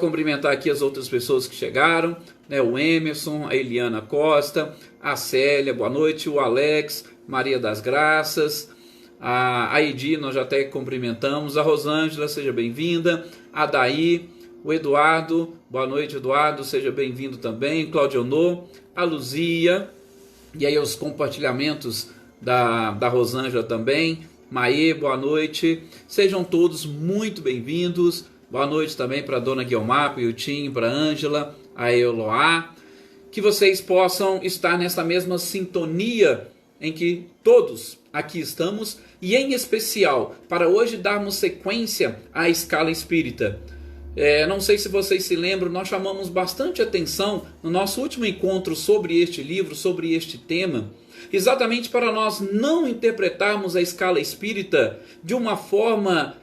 cumprimentar aqui as outras pessoas que chegaram, né? O Emerson, a Eliana Costa, a Célia, boa noite, o Alex, Maria das Graças, a Edi, nós já até cumprimentamos, a Rosângela, seja bem-vinda, a Daí, o Eduardo, boa noite, Eduardo, seja bem-vindo também, Claudionô, a Luzia, e aí os compartilhamentos da Rosângela também, Maê, boa noite, sejam todos muito bem-vindos, boa noite também para a dona Guilmar, para o Yutinho, para a Ângela, a Eloá, que vocês possam estar nessa mesma sintonia em que todos aqui estamos, e em especial, para hoje darmos sequência à escala espírita. Não sei se vocês se lembram, nós chamamos bastante atenção no nosso último encontro sobre este livro, sobre este tema, exatamente para nós não interpretarmos a escala espírita de uma forma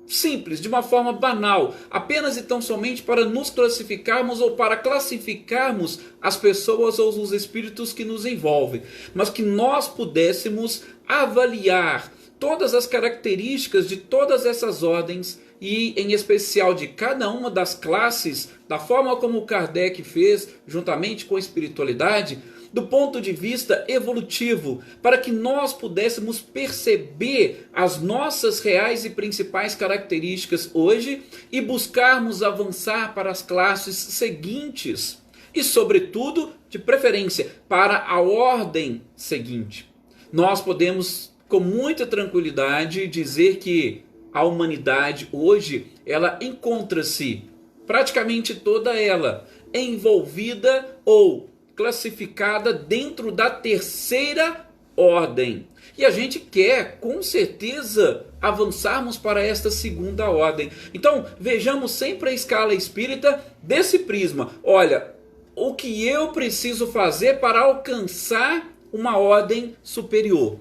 simples, de uma forma banal, apenas e tão somente para nos classificarmos ou para classificarmos as pessoas ou os espíritos que nos envolvem, mas que nós pudéssemos avaliar todas as características de todas essas ordens e em especial de cada uma das classes, da forma como Kardec fez, juntamente com a espiritualidade, do ponto de vista evolutivo, para que nós pudéssemos perceber as nossas reais e principais características hoje e buscarmos avançar para as classes seguintes e, sobretudo, de preferência, para a ordem seguinte. Nós podemos, com muita tranquilidade, dizer que a humanidade hoje, ela encontra-se, praticamente toda ela, envolvida ou classificada dentro da terceira ordem. E a gente quer, com certeza, avançarmos para esta segunda ordem. Então, vejamos sempre a escala espírita desse prisma. Olha, o que eu preciso fazer para alcançar uma ordem superior?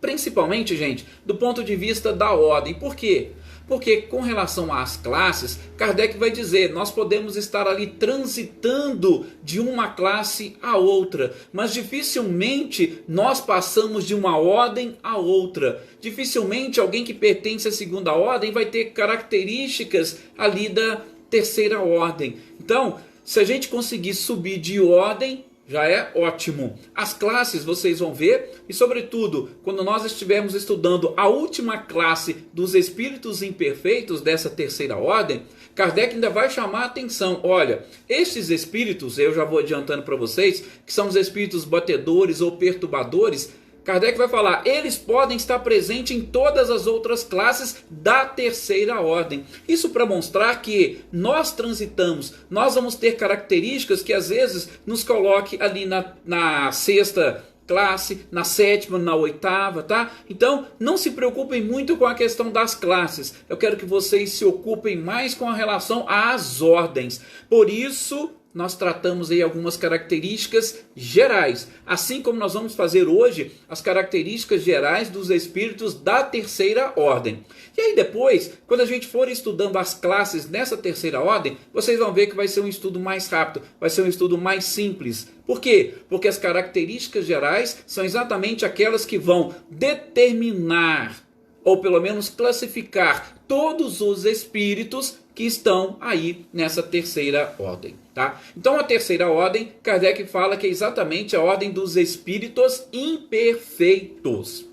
Principalmente, gente, do ponto de vista da ordem. Por quê? Porque com relação às classes, Kardec vai dizer, nós podemos estar ali transitando de uma classe a outra, mas dificilmente nós passamos de uma ordem a outra. Dificilmente alguém que pertence à segunda ordem vai ter características ali da terceira ordem. Então, se a gente conseguir subir de ordem, já é ótimo. As classes vocês vão ver, e sobretudo quando nós estivermos estudando a última classe dos espíritos imperfeitos dessa terceira ordem, Kardec ainda vai chamar a atenção. Olha, estes espíritos, eu já vou adiantando para vocês, que são os espíritos batedores ou perturbadores, Kardec vai falar, eles podem estar presentes em todas as outras classes da terceira ordem. Isso para mostrar que nós transitamos, nós vamos ter características que às vezes nos coloque ali na sexta classe, na sétima, na oitava, tá? Então, não se preocupem muito com a questão das classes. Eu quero que vocês se ocupem mais com a relação às ordens. Por isso, nós tratamos aí algumas características gerais, assim como nós vamos fazer hoje as características gerais dos espíritos da terceira ordem. E aí depois, quando a gente for estudando as classes nessa terceira ordem, vocês vão ver que vai ser um estudo mais rápido, vai ser um estudo mais simples. Por quê? Porque as características gerais são exatamente aquelas que vão determinar, ou pelo menos classificar, todos os espíritos que estão aí nessa terceira ordem, tá? Então a terceira ordem, Kardec fala que é exatamente a ordem dos espíritos imperfeitos.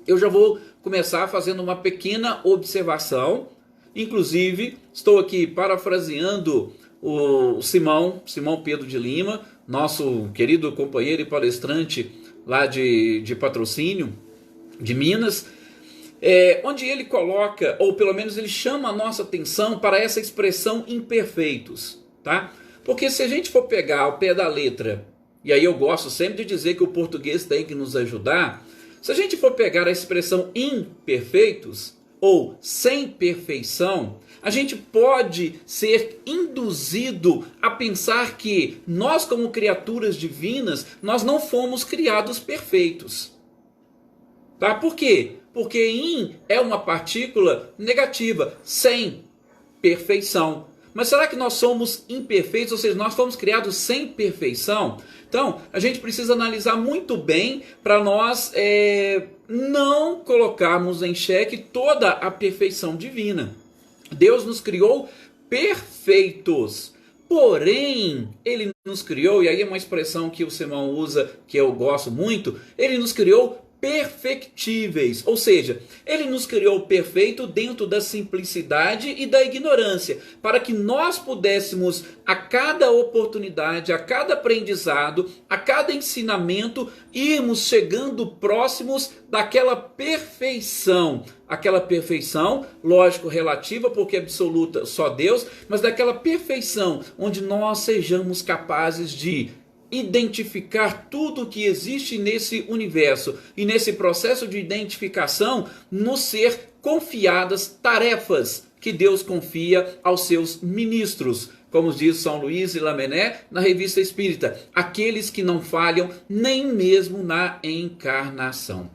Eu já vou começar fazendo uma pequena observação, inclusive estou aqui parafraseando o Simão Pedro de Lima, nosso querido companheiro e palestrante lá de Patrocínio, de Minas, onde ele coloca, ou pelo menos ele chama a nossa atenção para essa expressão imperfeitos, tá? Porque se a gente for pegar ao pé da letra, e aí eu gosto sempre de dizer que o português tem que nos ajudar, se a gente for pegar a expressão imperfeitos, ou sem perfeição, a gente pode ser induzido a pensar que nós, como criaturas divinas, nós não fomos criados perfeitos. Tá? Por quê? Porque in é uma partícula negativa, sem perfeição. Mas será que nós somos imperfeitos, ou seja, nós fomos criados sem perfeição? Então, a gente precisa analisar muito bem para nós não colocarmos em xeque toda a perfeição divina. Deus nos criou perfeitos. Porém, ele nos criou, e aí é uma expressão que o Simão usa, que eu gosto muito, ele nos criou perfectíveis, ou seja, ele nos criou perfeito dentro da simplicidade e da ignorância, para que nós pudéssemos a cada oportunidade, a cada aprendizado, a cada ensinamento, irmos chegando próximos daquela perfeição, lógico, relativa, porque absoluta só Deus, mas daquela perfeição onde nós sejamos capazes de identificar tudo que existe nesse universo e nesse processo de identificação nos ser confiadas tarefas que Deus confia aos seus ministros, como diz São Luís e Lamennais na Revista Espírita, aqueles que não falham nem mesmo na encarnação.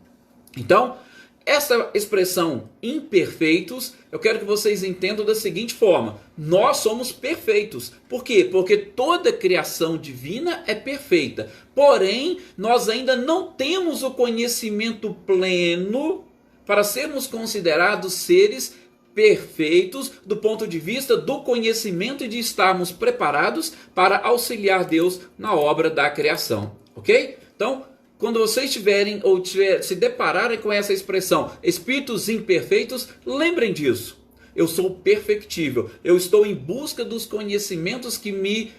Então, essa expressão imperfeitos, eu quero que vocês entendam da seguinte forma: nós somos perfeitos. Por quê? Porque toda criação divina é perfeita. Porém, nós ainda não temos o conhecimento pleno para sermos considerados seres perfeitos do ponto de vista do conhecimento e de estarmos preparados para auxiliar Deus na obra da criação. Ok? Então, quando vocês tiverem ou se depararem com essa expressão, espíritos imperfeitos, lembrem disso. Eu sou perfectível. Eu estou em busca dos conhecimentos que me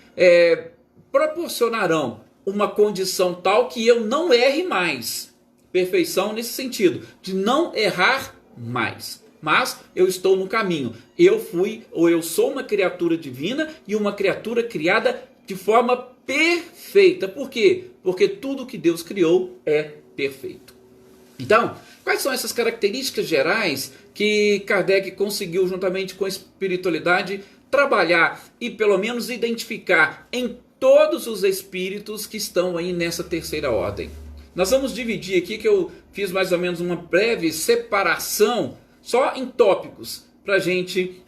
proporcionarão uma condição tal que eu não erre mais. Perfeição nesse sentido, de não errar mais. Mas eu estou no caminho. Eu fui ou eu sou uma criatura divina e uma criatura criada de forma perfeita. Por quê? Porque tudo que Deus criou é perfeito. Então, quais são essas características gerais que Kardec conseguiu, juntamente com a espiritualidade, trabalhar e pelo menos identificar em todos os espíritos que estão aí nessa terceira ordem? Nós vamos dividir aqui, que eu fiz mais ou menos uma breve separação, só em tópicos, para gente,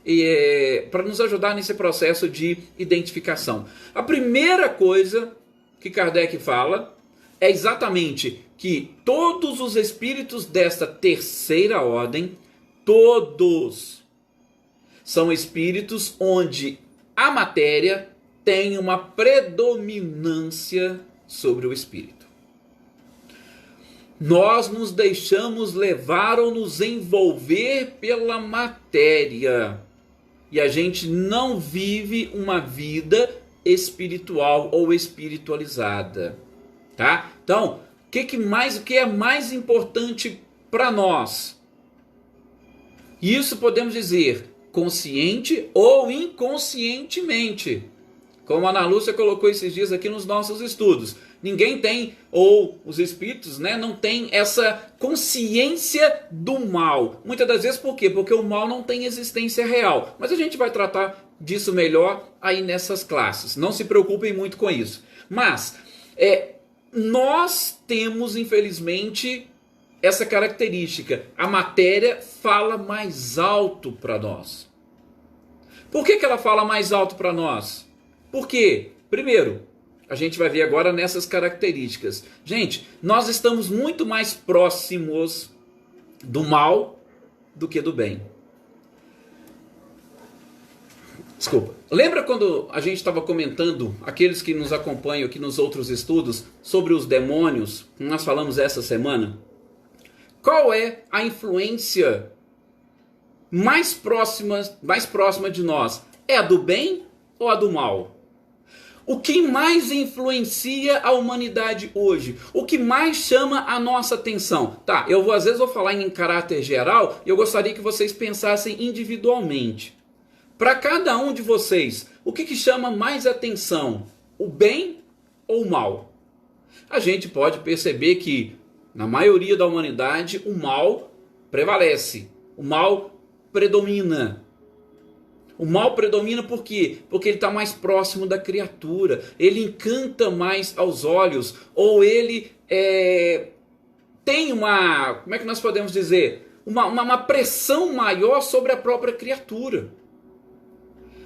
para nos ajudar nesse processo de identificação. A primeira coisa que Kardec fala é exatamente que todos os espíritos desta terceira ordem, todos são espíritos onde a matéria tem uma predominância sobre o espírito. Nós nos deixamos levar ou nos envolver pela matéria. E a gente não vive uma vida espiritual ou espiritualizada. Tá? Então, o que é mais importante para nós? Isso podemos dizer consciente ou inconscientemente. Como a Ana Lúcia colocou esses dias aqui nos nossos estudos. Ninguém tem, ou os espíritos, né, não tem essa consciência do mal. Muitas das vezes por quê? Porque o mal não tem existência real. Mas a gente vai tratar disso melhor aí nessas classes. Não se preocupem muito com isso. Mas nós temos, infelizmente, essa característica. A matéria fala mais alto para nós. Por que ela fala mais alto para nós? Por quê? Primeiro, a gente vai ver agora nessas características. Gente, nós estamos muito mais próximos do mal do que do bem. Desculpa. Lembra quando a gente estava comentando, aqueles que nos acompanham aqui nos outros estudos, sobre os demônios? Nós falamos essa semana. Qual é a influência mais próxima de nós? É a do bem ou a do mal? O que mais influencia a humanidade hoje? O que mais chama a nossa atenção? Tá, às vezes vou falar em caráter geral e eu gostaria que vocês pensassem individualmente. Para cada um de vocês, o que chama mais atenção? O bem ou o mal? A gente pode perceber que, na maioria da humanidade, o mal prevalece. O mal predomina. O mal predomina por quê? Porque ele está mais próximo da criatura. Ele encanta mais aos olhos. Ou ele tem uma... Como é que nós podemos dizer? Uma pressão maior sobre a própria criatura.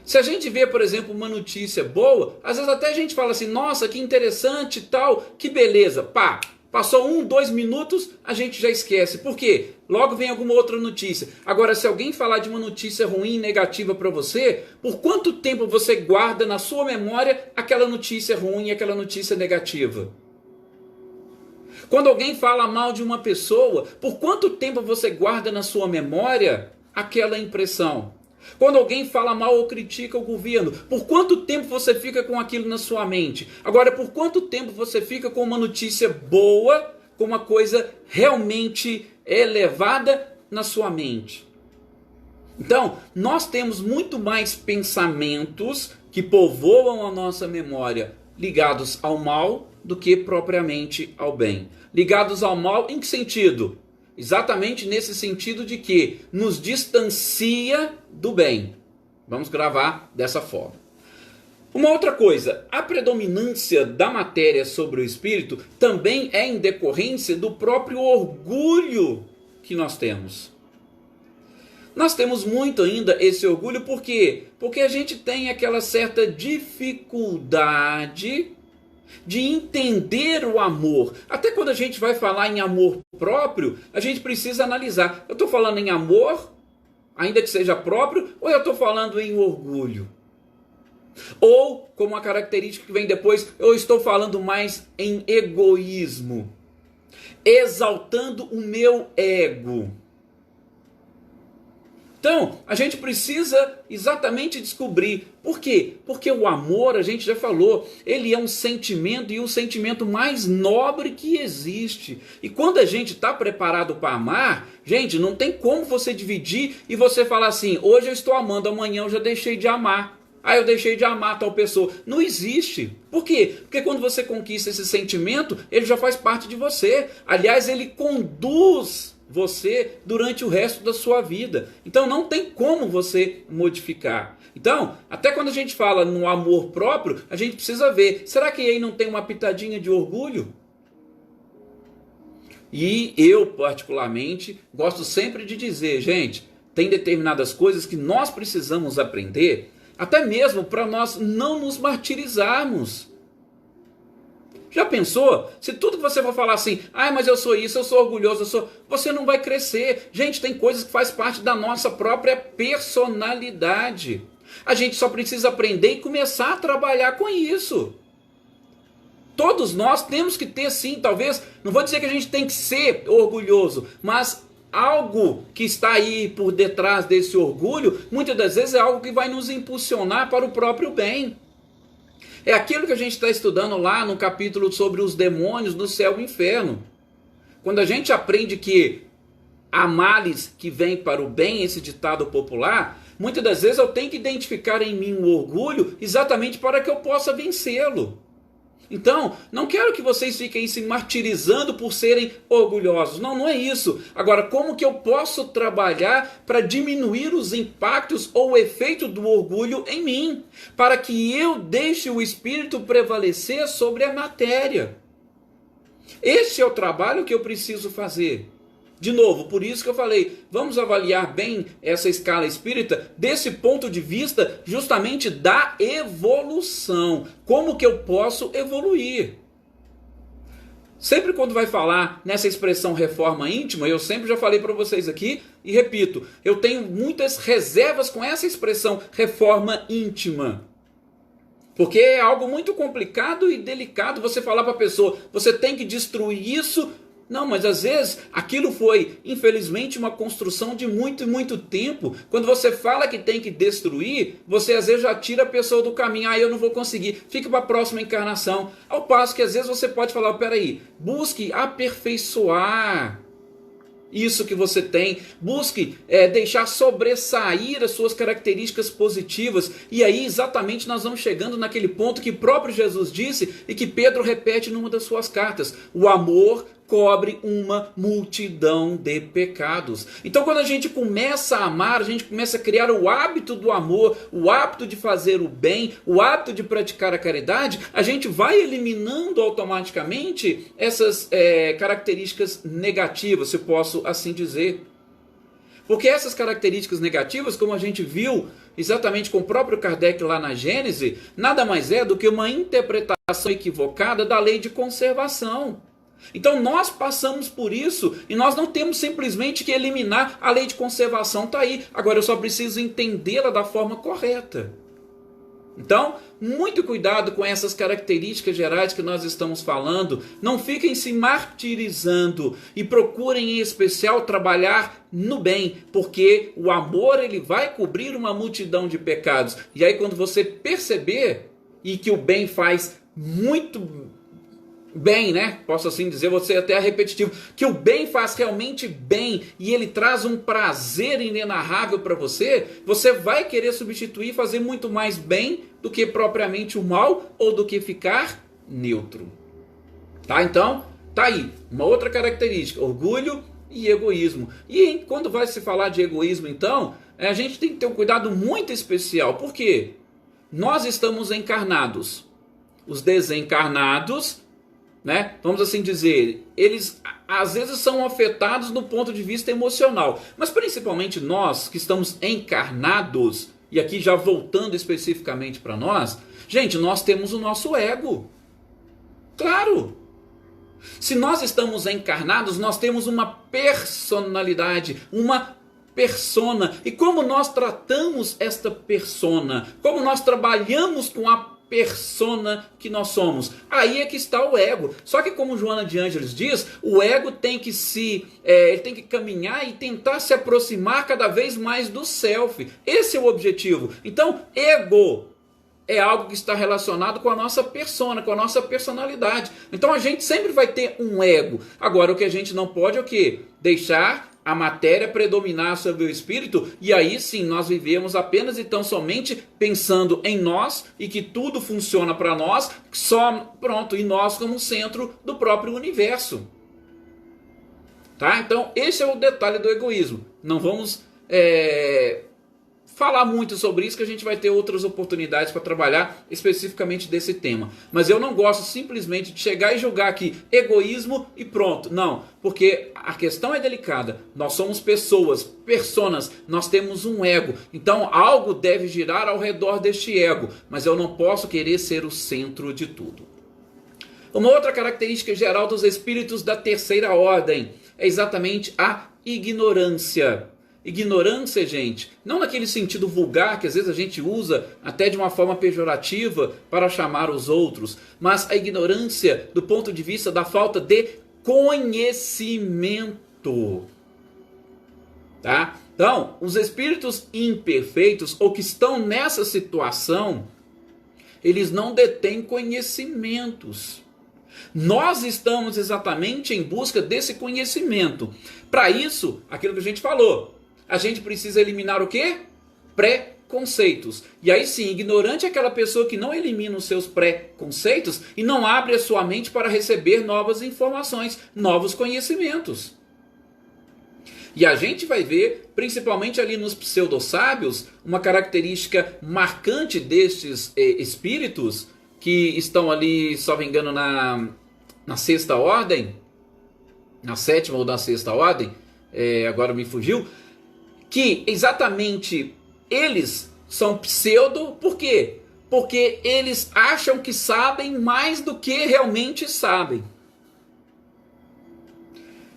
Se a gente vê, por exemplo, uma notícia boa, às vezes até a gente fala assim, nossa, que interessante e tal, que beleza. Pá, Passou 1, 2 minutos, a gente já esquece. Por quê? Logo vem alguma outra notícia. Agora, se alguém falar de uma notícia ruim, negativa para você, por quanto tempo você guarda na sua memória aquela notícia ruim, aquela notícia negativa? Quando alguém fala mal de uma pessoa, por quanto tempo você guarda na sua memória aquela impressão? Quando alguém fala mal ou critica o governo, por quanto tempo você fica com aquilo na sua mente? Agora, por quanto tempo você fica com uma notícia boa, com uma coisa realmente elevada na sua mente? Então, nós temos muito mais pensamentos que povoam a nossa memória ligados ao mal do que propriamente ao bem. Ligados ao mal em que sentido? Exatamente nesse sentido de que nos distancia do bem. Vamos gravar dessa forma. Uma outra coisa, a predominância da matéria sobre o espírito também é em decorrência do próprio orgulho que nós temos. Nós temos muito ainda esse orgulho, por quê? Porque a gente tem aquela certa dificuldade de entender o amor. Até quando a gente vai falar em amor próprio, a gente precisa analisar. Eu estou falando em amor, ainda que seja próprio, ou eu estou falando em orgulho? Ou, como a característica que vem depois, eu estou falando mais em egoísmo, exaltando o meu ego. Então, a gente precisa exatamente descobrir. Por quê? Porque o amor, a gente já falou, ele é um sentimento e o sentimento mais nobre que existe. E quando a gente está preparado para amar, gente, não tem como você dividir e você falar assim, hoje eu estou amando, amanhã eu já deixei de amar. Ah, eu deixei de amar tal pessoa. Não existe. Por quê? Porque quando você conquista esse sentimento, ele já faz parte de você. Aliás, ele conduz você durante o resto da sua vida. Então não tem como você modificar. Então, até quando a gente fala no amor próprio, a gente precisa ver, será que aí não tem uma pitadinha de orgulho? E eu, particularmente, gosto sempre de dizer, gente, tem determinadas coisas que nós precisamos aprender, até mesmo para nós não nos martirizarmos. Já pensou? Se tudo que você for falar assim, mas eu sou isso, eu sou orgulhoso, você não vai crescer. Gente, tem coisas que faz parte da nossa própria personalidade. A gente só precisa aprender e começar a trabalhar com isso. Todos nós temos que ter sim, talvez, não vou dizer que a gente tem que ser orgulhoso, mas algo que está aí por detrás desse orgulho, muitas das vezes é algo que vai nos impulsionar para o próprio bem. É aquilo que a gente está estudando lá no capítulo sobre os demônios no céu e inferno. Quando a gente aprende que há males que vêm para o bem, esse ditado popular, muitas das vezes eu tenho que identificar em mim o orgulho exatamente para que eu possa vencê-lo. Então, não quero que vocês fiquem se martirizando por serem orgulhosos. Não, não é isso. Agora, como que eu posso trabalhar para diminuir os impactos ou o efeito do orgulho em mim? Para que eu deixe o espírito prevalecer sobre a matéria. Esse é o trabalho que eu preciso fazer. De novo, por isso que eu falei, vamos avaliar bem essa escala espírita desse ponto de vista justamente da evolução. Como que eu posso evoluir? Sempre quando vai falar nessa expressão reforma íntima, eu sempre já falei para vocês aqui e repito, eu tenho muitas reservas com essa expressão reforma íntima. Porque é algo muito complicado e delicado você falar para a pessoa, você tem que destruir isso. Não, mas às vezes aquilo foi, infelizmente, uma construção de muito e muito tempo. Quando você fala que tem que destruir, você às vezes já tira a pessoa do caminho. Eu não vou conseguir, fica para a próxima encarnação. Ao passo que às vezes você pode falar, peraí, busque aperfeiçoar isso que você tem, busque deixar sobressair as suas características positivas, e aí exatamente nós vamos chegando naquele ponto que próprio Jesus disse e que Pedro repete numa das suas cartas, o amor cobre uma multidão de pecados. Então quando a gente começa a amar, a gente começa a criar o hábito do amor, o hábito de fazer o bem, o hábito de praticar a caridade, a gente vai eliminando automaticamente essas características negativas, se eu posso assim dizer. Porque essas características negativas, como a gente viu exatamente com o próprio Kardec lá na Gênese, nada mais é do que uma interpretação equivocada da lei de conservação. Então nós passamos por isso e nós não temos simplesmente que eliminar a lei de conservação, está aí. Agora eu só preciso entendê-la da forma correta. Então, muito cuidado com essas características gerais que nós estamos falando. Não fiquem se martirizando e procurem em especial trabalhar no bem, porque o amor ele vai cobrir uma multidão de pecados. E aí quando você perceber e que o bem faz muito bem, né? Posso assim dizer, você até é repetitivo, que o bem faz realmente bem e ele traz um prazer inenarrável para você, você vai querer substituir e fazer muito mais bem do que propriamente o mal ou do que ficar neutro. Tá? Então, tá aí, uma outra característica, orgulho e egoísmo. E quando vai se falar de egoísmo, então, a gente tem que ter um cuidado muito especial, porque nós estamos encarnados. Os desencarnados, né? Vamos assim dizer, eles às vezes são afetados do ponto de vista emocional, mas principalmente nós que estamos encarnados, e aqui já voltando especificamente para nós, gente, nós temos o nosso ego. Claro! Se nós estamos encarnados, nós temos uma personalidade, uma persona. E como nós tratamos esta persona? Como nós trabalhamos com a persona que nós somos? Aí é que está o ego. Só que como Joana de Ângeles diz, o ego tem que ele tem que caminhar e tentar se aproximar cada vez mais do self. Esse é o objetivo. Então, ego é algo que está relacionado com a nossa persona, com a nossa personalidade. Então a gente sempre vai ter um ego. Agora o que a gente não pode é o quê? Deixar a matéria predominar sobre o espírito, e aí sim nós vivemos apenas e tão somente pensando em nós e que tudo funciona para nós, só pronto, e nós como centro do próprio universo. Tá? Então esse é o detalhe do egoísmo. Não vamos falar muito sobre isso, que a gente vai ter outras oportunidades para trabalhar especificamente desse tema. Mas eu não gosto simplesmente de chegar e julgar aqui egoísmo e pronto. Não, porque a questão é delicada. Nós somos pessoas, personas, nós temos um ego. Então algo deve girar ao redor deste ego, mas eu não posso querer ser o centro de tudo. Uma outra característica geral dos espíritos da terceira ordem é exatamente a ignorância. Ignorância, gente, não naquele sentido vulgar que às vezes a gente usa até de uma forma pejorativa para chamar os outros, mas a ignorância do ponto de vista da falta de conhecimento. Tá? Então, os espíritos imperfeitos ou que estão nessa situação, eles não detêm conhecimentos. Nós estamos exatamente em busca desse conhecimento. Para isso, aquilo que a gente falou, a gente precisa eliminar o quê? Preconceitos. E aí sim, ignorante é aquela pessoa que não elimina os seus preconceitos e não abre a sua mente para receber novas informações, novos conhecimentos. E a gente vai ver, principalmente ali nos pseudo-sábios, uma característica marcante destes espíritos que estão ali, só me engano, na sexta ordem, na sétima ou na sexta ordem, agora me fugiu, que exatamente eles são pseudo, por quê? Porque eles acham que sabem mais do que realmente sabem.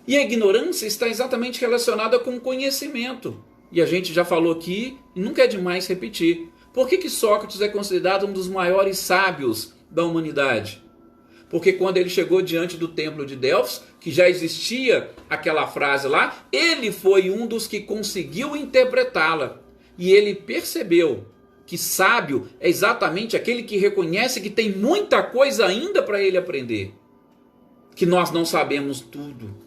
E a ignorância está exatamente relacionada com o conhecimento. E a gente já falou aqui, e nunca é demais repetir. Por que Sócrates é considerado um dos maiores sábios da humanidade? Porque quando ele chegou diante do templo de Delfos, que já existia aquela frase lá, ele foi um dos que conseguiu interpretá-la. E ele percebeu que sábio é exatamente aquele que reconhece que tem muita coisa ainda para ele aprender. Que nós não sabemos tudo.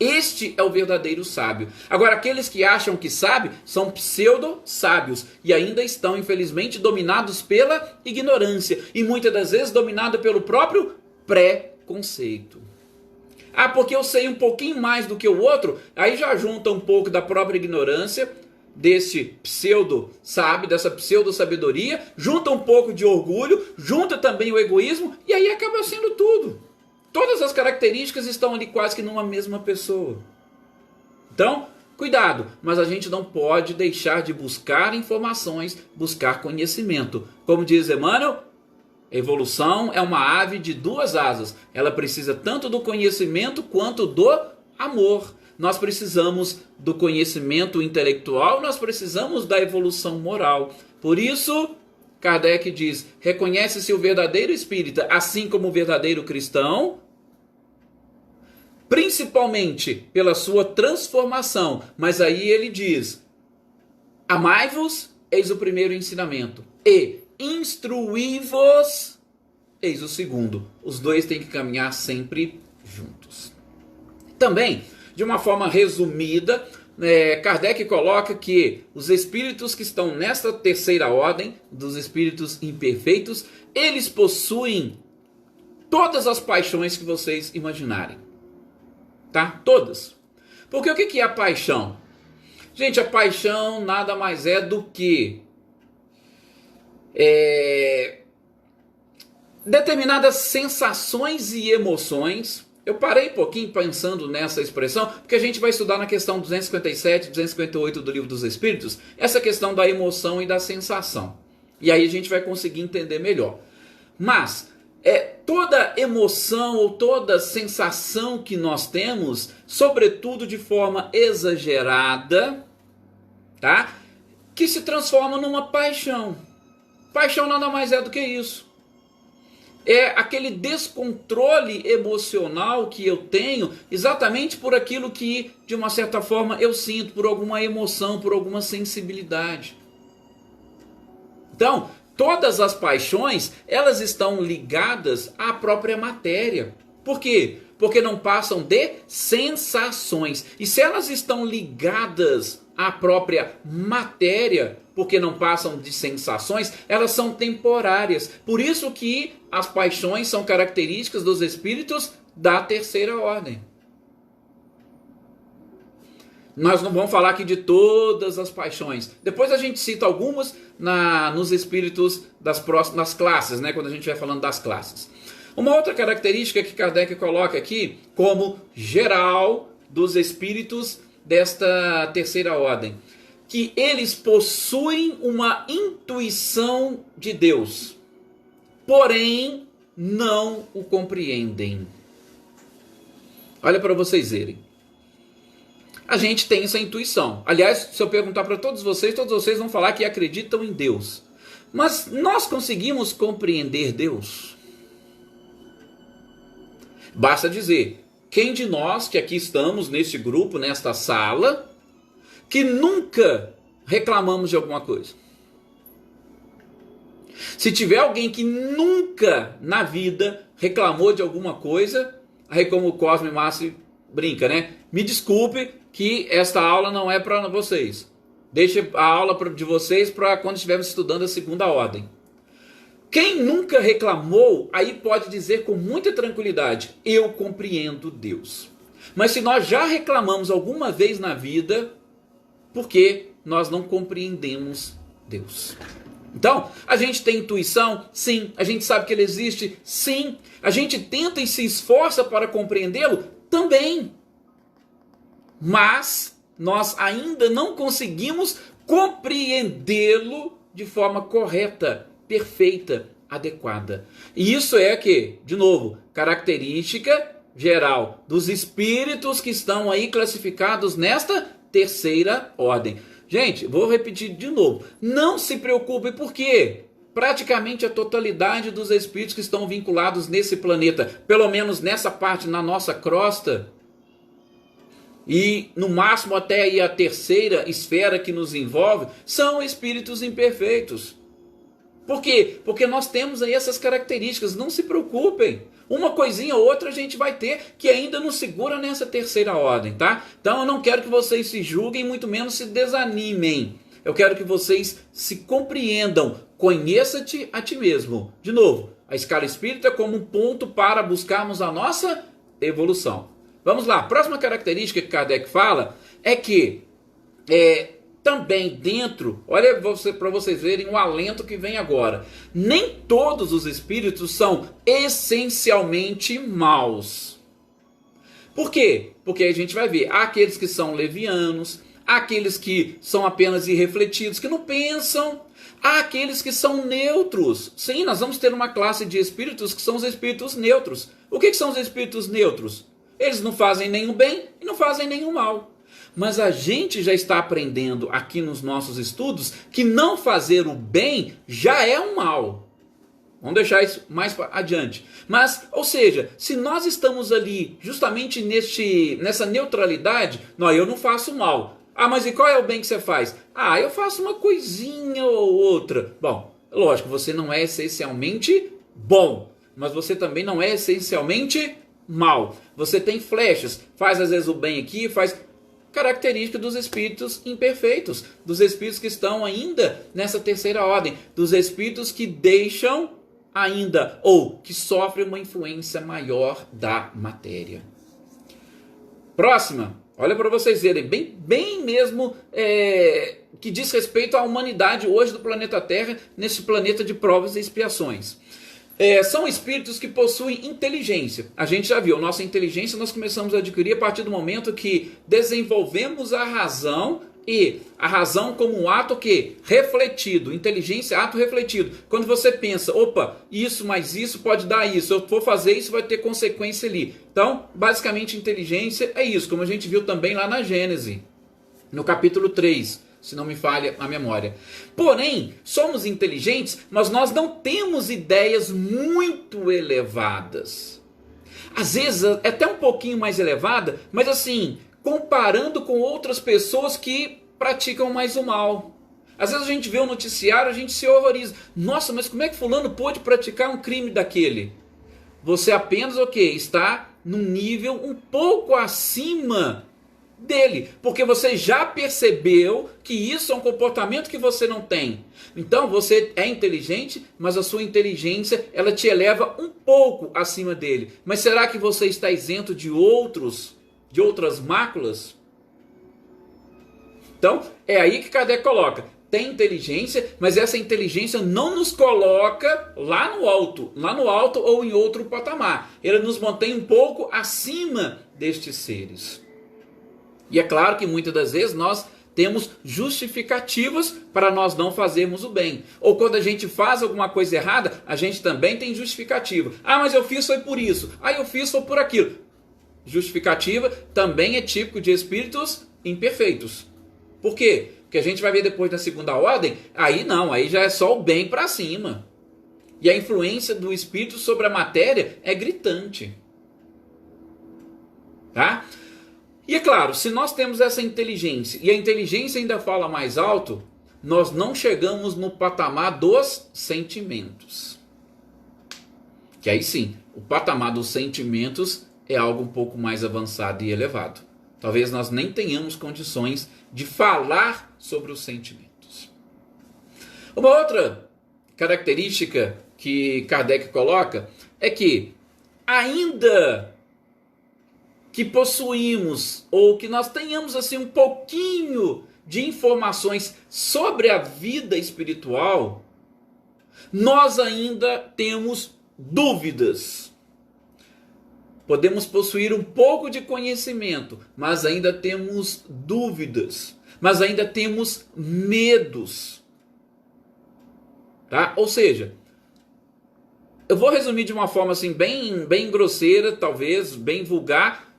Este é o verdadeiro sábio. Agora, aqueles que acham que sabem são pseudo-sábios e ainda estão, infelizmente, dominados pela ignorância e muitas das vezes dominados pelo próprio preconceito. Ah, porque eu sei um pouquinho mais do que o outro, aí já junta um pouco da própria ignorância, desse pseudo-sábio, dessa pseudo-sabedoria, junta um pouco de orgulho, junta também o egoísmo e aí acaba sendo tudo. Todas as características estão ali quase que numa mesma pessoa. Então, cuidado, mas a gente não pode deixar de buscar informações, buscar conhecimento. Como diz Emmanuel, A evolução é uma ave de duas asas. Ela precisa tanto do conhecimento quanto do amor. Nós precisamos do conhecimento intelectual, nós precisamos da evolução moral. Por isso, Kardec diz, reconhece-se o verdadeiro espírita, assim como o verdadeiro cristão, principalmente pela sua transformação. Mas aí ele diz, amai-vos, eis o primeiro ensinamento, e instruí-vos, eis o segundo. Os dois têm que caminhar sempre juntos. Também, de uma forma resumida, Kardec coloca que os espíritos que estão nesta terceira ordem, dos espíritos imperfeitos, eles possuem todas as paixões que vocês imaginarem. Tá? Todas. Porque o que é a paixão? Gente, a paixão nada mais é do que determinadas sensações e emoções. Eu parei um pouquinho pensando nessa expressão, porque a gente vai estudar na questão 257 e 258 do Livro dos Espíritos, essa questão da emoção e da sensação. E aí a gente vai conseguir entender melhor. Mas, toda emoção ou toda sensação que nós temos, sobretudo de forma exagerada, tá? Que se transforma numa paixão. Paixão nada mais é do que isso. É aquele descontrole emocional que eu tenho exatamente por aquilo que, de uma certa forma, eu sinto, por alguma emoção, por alguma sensibilidade. Então, todas as paixões, elas estão ligadas à própria matéria. Por quê? Porque não passam de sensações. E se elas estão ligadas à própria matéria, porque não passam de sensações, elas são temporárias. Por isso que as paixões são características dos espíritos da terceira ordem. Nós não vamos falar aqui de todas as paixões. Depois a gente cita algumas nos espíritos das próximas classes, né? Quando a gente vai falando das classes. Uma outra característica que Kardec coloca aqui como geral dos espíritos desta terceira ordem, que eles possuem uma intuição de Deus, porém não o compreendem. Olha para vocês verem. A gente tem essa intuição. Aliás, se eu perguntar para todos vocês vão falar que acreditam em Deus. Mas nós conseguimos compreender Deus? Basta dizer, quem de nós que aqui estamos neste grupo, nesta sala, que nunca reclamamos de alguma coisa? Se tiver alguém que nunca na vida reclamou de alguma coisa, aí como o Cosme Márcio brinca, né? Me desculpe que esta aula não é para vocês. Deixe a aula de vocês para quando estivermos estudando a segunda ordem. Quem nunca reclamou, aí pode dizer com muita tranquilidade, eu compreendo Deus. Mas se nós já reclamamos alguma vez na vida, por que nós não compreendemos Deus? Então, a gente tem intuição? Sim. A gente sabe que Ele existe? Sim. A gente tenta e se esforça para compreendê-lo? Também. Mas nós ainda não conseguimos compreendê-lo de forma correta, perfeita, adequada. E isso é que, de novo, característica geral dos espíritos que estão aí classificados nesta terceira ordem. Gente, vou repetir de novo. Não se preocupe, porque praticamente a totalidade dos espíritos que estão vinculados nesse planeta, pelo menos nessa parte, na nossa crosta, e no máximo até aí a terceira esfera que nos envolve, são espíritos imperfeitos. Por quê? Porque nós temos aí essas características. Não se preocupem. Uma coisinha ou outra a gente vai ter que ainda nos segura nessa terceira ordem, tá? Então eu não quero que vocês se julguem, muito menos se desanimem. Eu quero que vocês se compreendam. Conheça-te a ti mesmo. De novo, a escala espírita como um ponto para buscarmos a nossa evolução. Vamos lá. A próxima característica que Kardec fala é que também dentro, olha para vocês verem o alento que vem agora. Nem todos os espíritos são essencialmente maus. Por quê? Porque a gente vai ver, há aqueles que são levianos, há aqueles que são apenas irrefletidos, que não pensam, Há aqueles que são neutros. Sim, nós vamos ter uma classe de espíritos que são os espíritos neutros. O que são os espíritos neutros? Eles não fazem nenhum bem e não fazem nenhum mal. Mas a gente já está aprendendo aqui nos nossos estudos que não fazer o bem já é um mal. Vamos deixar isso mais adiante. Mas, ou seja, se nós estamos ali justamente nessa neutralidade, não, eu não faço mal. Ah, mas e qual é o bem que você faz? Ah, eu faço uma coisinha ou outra. Bom, lógico, você não é essencialmente bom, mas você também não é essencialmente mal. Você tem flechas, faz às vezes o bem aqui, faz... Característica dos espíritos imperfeitos, dos espíritos que estão ainda nessa terceira ordem, dos espíritos que deixam ainda, ou que sofrem uma influência maior da matéria. Próxima, olha para vocês verem, bem mesmo, que diz respeito à humanidade hoje do planeta Terra, nesse planeta de provas e expiações. São espíritos que possuem inteligência. A gente já viu, nossa inteligência nós começamos a adquirir a partir do momento que desenvolvemos a razão, e a razão como um ato que refletido, inteligência, ato refletido. Quando você pensa, opa, isso mais isso pode dar isso, eu vou fazer isso, vai ter consequência ali. Então, basicamente, inteligência é isso, como a gente viu também lá na Gênesis, no capítulo 3. Se não me falha a memória. Porém, somos inteligentes, mas nós não temos ideias muito elevadas. Às vezes, é até um pouquinho mais elevada, mas assim, comparando com outras pessoas que praticam mais o mal. Às vezes a gente vê um noticiário, a gente se horroriza. Nossa, mas como é que fulano pôde praticar um crime daquele? Você apenas, está num nível um pouco acima dele, porque você já percebeu que isso é um comportamento que você não tem. Então você é inteligente, mas a sua inteligência ela te eleva um pouco acima dele. Mas será que você está isento de outras máculas? Então é aí que Kardec coloca. Tem inteligência, mas essa inteligência não nos coloca lá no alto ou em outro patamar. Ela nos mantém um pouco acima destes seres. E é claro que muitas das vezes nós temos justificativas para nós não fazermos o bem. Ou quando a gente faz alguma coisa errada, a gente também tem justificativa. Ah, mas eu fiz foi por isso. Ah, eu fiz foi por aquilo. Justificativa também é típico de espíritos imperfeitos. Por quê? Porque a gente vai ver depois na segunda ordem, aí não, aí já é só o bem para cima. E a influência do espírito sobre a matéria é gritante. Tá? E é claro, se nós temos essa inteligência, e a inteligência ainda fala mais alto, nós não chegamos no patamar dos sentimentos. Que aí sim, o patamar dos sentimentos é algo um pouco mais avançado e elevado. Talvez nós nem tenhamos condições de falar sobre os sentimentos. Uma outra característica que Kardec coloca é que ainda que possuímos, ou que nós tenhamos assim um pouquinho de informações sobre a vida espiritual, nós ainda temos dúvidas. Podemos possuir um pouco de conhecimento, mas ainda temos dúvidas, mas ainda temos medos. Tá? Ou seja, eu vou resumir de uma forma assim bem grosseira, talvez bem vulgar.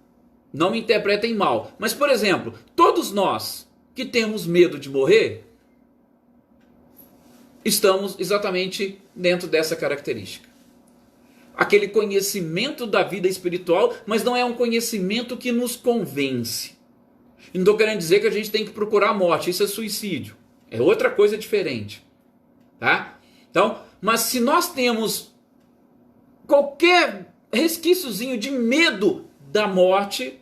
Não me interpretem mal. Mas, por exemplo, todos nós que temos medo de morrer, estamos exatamente dentro dessa característica. Aquele conhecimento da vida espiritual, mas não é um conhecimento que nos convence. E não estou querendo dizer que a gente tem que procurar a morte, isso é suicídio. É outra coisa diferente. Tá? Então, mas se nós temos qualquer resquíciozinho de medo da morte,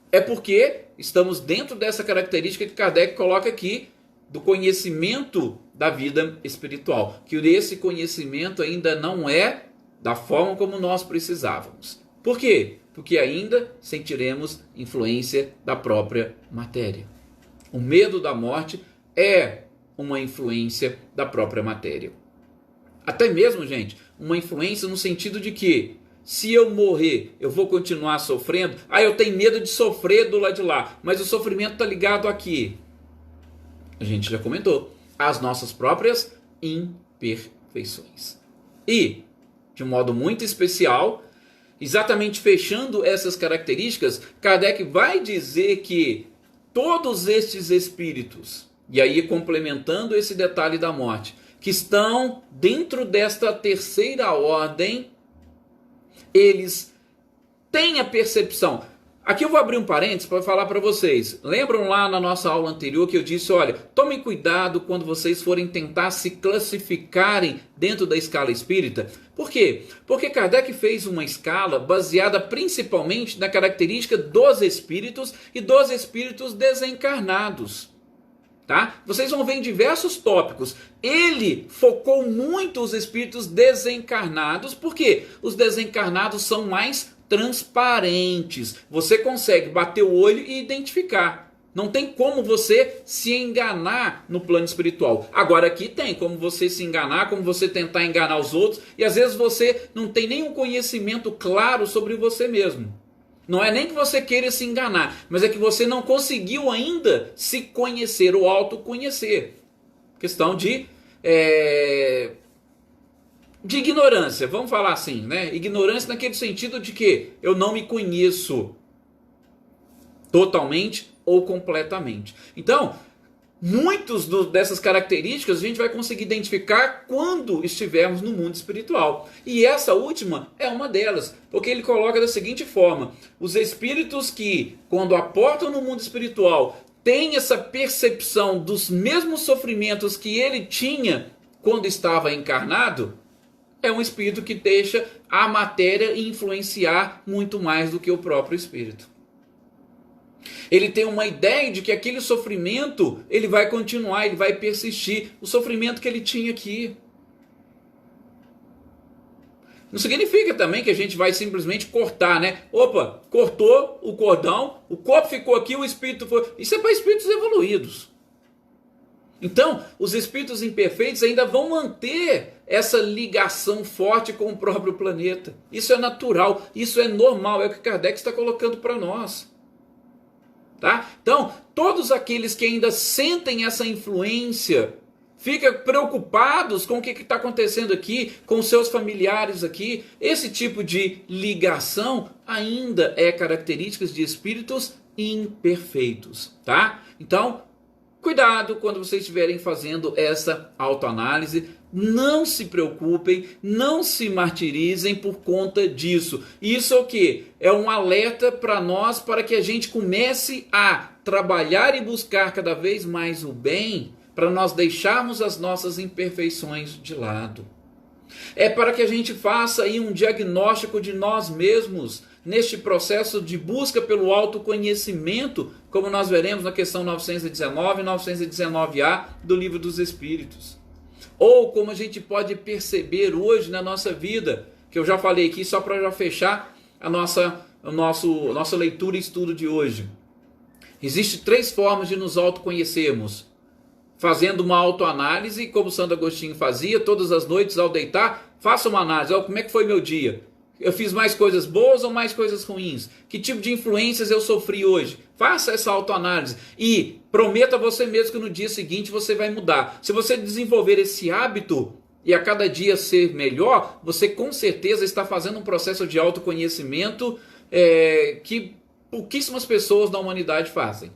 é porque estamos dentro dessa característica que Kardec coloca aqui, do conhecimento da vida espiritual. Que esse conhecimento ainda não é da forma como nós precisávamos. Por quê? Porque ainda sentiremos influência da própria matéria. O medo da morte é uma influência da própria matéria. Até mesmo, gente, uma influência no sentido de que se eu morrer, eu vou continuar sofrendo? Ah, eu tenho medo de sofrer do lado de lá. Mas o sofrimento está ligado aqui. A gente já comentou. As nossas próprias imperfeições. E, de um modo muito especial, exatamente fechando essas características, Kardec vai dizer que todos estes espíritos, e aí complementando esse detalhe da morte, que estão dentro desta terceira ordem, eles têm a percepção. Aqui eu vou abrir um parênteses para falar para vocês. Lembram lá na nossa aula anterior que eu disse, olha, tomem cuidado quando vocês forem tentar se classificarem dentro da escala espírita. Por quê? Porque Kardec fez uma escala baseada principalmente na característica dos espíritos e dos espíritos desencarnados. Tá? Vocês vão ver em diversos tópicos. Ele focou muito os espíritos desencarnados, porque os desencarnados são mais transparentes. Você consegue bater o olho e identificar. Não tem como você se enganar no plano espiritual. Agora aqui tem como você se enganar, como você tentar enganar os outros, e às vezes você não tem nenhum conhecimento claro sobre você mesmo. Não é nem que você queira se enganar, mas é que você não conseguiu ainda se conhecer ou autoconhecer. Questão de ignorância, vamos falar assim, né? Ignorância naquele sentido de que eu não me conheço totalmente ou completamente. Então, dessas características a gente vai conseguir identificar quando estivermos no mundo espiritual. E essa última é uma delas, porque ele coloca da seguinte forma: os espíritos que, quando aportam no mundo espiritual, têm essa percepção dos mesmos sofrimentos que ele tinha quando estava encarnado, é um espírito que deixa a matéria influenciar muito mais do que o próprio espírito. Ele tem uma ideia de que aquele sofrimento ele vai continuar, ele vai persistir, o sofrimento que ele tinha aqui. Não significa também que a gente vai simplesmente cortar, né? Opa, cortou o cordão, o corpo ficou aqui, o espírito foi... Isso é para espíritos evoluídos. Então, os espíritos imperfeitos ainda vão manter essa ligação forte com o próprio planeta. Isso é natural, isso é normal, é o que Kardec está colocando para nós. Tá? Então, todos aqueles que ainda sentem essa influência, ficam preocupados com o que está acontecendo aqui, com seus familiares aqui, esse tipo de ligação ainda é característica de espíritos imperfeitos. Tá? Então, cuidado quando vocês estiverem fazendo essa autoanálise. Não se preocupem, não se martirizem por conta disso. Isso é o quê? É um alerta para nós, para que a gente comece a trabalhar e buscar cada vez mais o bem, para nós deixarmos as nossas imperfeições de lado. É para que a gente faça aí um diagnóstico de nós mesmos, neste processo de busca pelo autoconhecimento, como nós veremos na questão 919 e 919A do Livro dos Espíritos. Ou como a gente pode perceber hoje na nossa vida, que eu já falei aqui só para já fechar a nossa leitura e estudo de hoje. Existem 3 formas de nos autoconhecermos. Fazendo uma autoanálise, como Santo Agostinho fazia, todas as noites ao deitar, faça uma análise. Como é que foi meu dia? Eu fiz mais coisas boas ou mais coisas ruins? Que tipo de influências eu sofri hoje? Faça essa autoanálise e prometa a você mesmo que no dia seguinte você vai mudar. Se você desenvolver esse hábito e a cada dia ser melhor, você com certeza está fazendo um processo de autoconhecimento que pouquíssimas pessoas da humanidade fazem.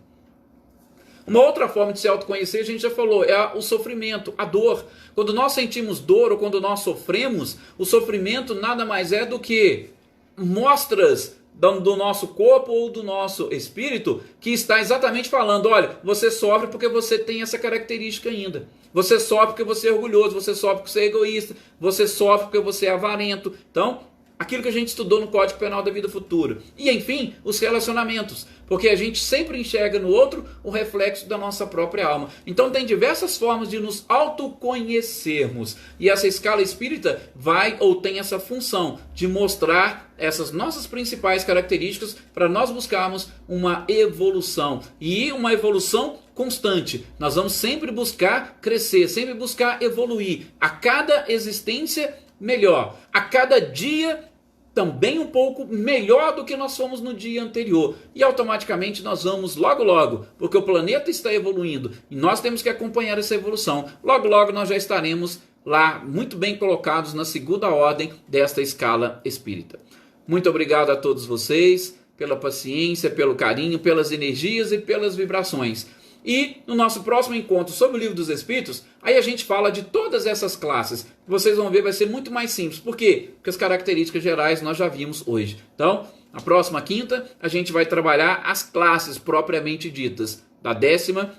Uma outra forma de se autoconhecer, a gente já falou, é o sofrimento, a dor. Quando nós sentimos dor ou quando nós sofremos, o sofrimento nada mais é do que mostras do nosso corpo ou do nosso espírito que está exatamente falando, olha, você sofre porque você tem essa característica ainda. Você sofre porque você é orgulhoso, você sofre porque você é egoísta, você sofre porque você é avarento. Então, aquilo que a gente estudou no Código Penal da Vida Futura. E, enfim, os relacionamentos. Porque a gente sempre enxerga no outro o reflexo da nossa própria alma. Então, tem diversas formas de nos autoconhecermos. E essa escala espírita vai ou tem essa função de mostrar essas nossas principais características para nós buscarmos uma evolução. E uma evolução constante. Nós vamos sempre buscar crescer, sempre buscar evoluir. A cada existência melhor. A cada dia também um pouco melhor do que nós fomos no dia anterior. E automaticamente nós vamos logo logo, porque o planeta está evoluindo e nós temos que acompanhar essa evolução. Logo logo nós já estaremos lá muito bem colocados na segunda ordem desta escala espírita. Muito obrigado a todos vocês pela paciência, pelo carinho, pelas energias e pelas vibrações. E no nosso próximo encontro sobre o Livro dos Espíritos, aí a gente fala de todas essas classes. Vocês vão ver, vai ser muito mais simples. Por quê? Porque as características gerais nós já vimos hoje. Então, na próxima quinta, a gente vai trabalhar as classes propriamente ditas, da 10ª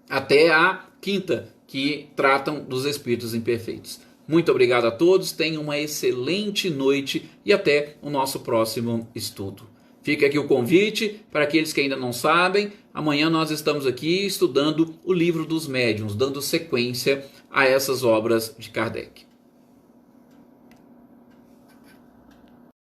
até a 5ª, que tratam dos espíritos imperfeitos. Muito obrigado a todos, tenham uma excelente noite e até o nosso próximo estudo. Fica aqui o convite para aqueles que ainda não sabem. Amanhã nós estamos aqui estudando o Livro dos Médiuns, dando sequência a essas obras de Kardec.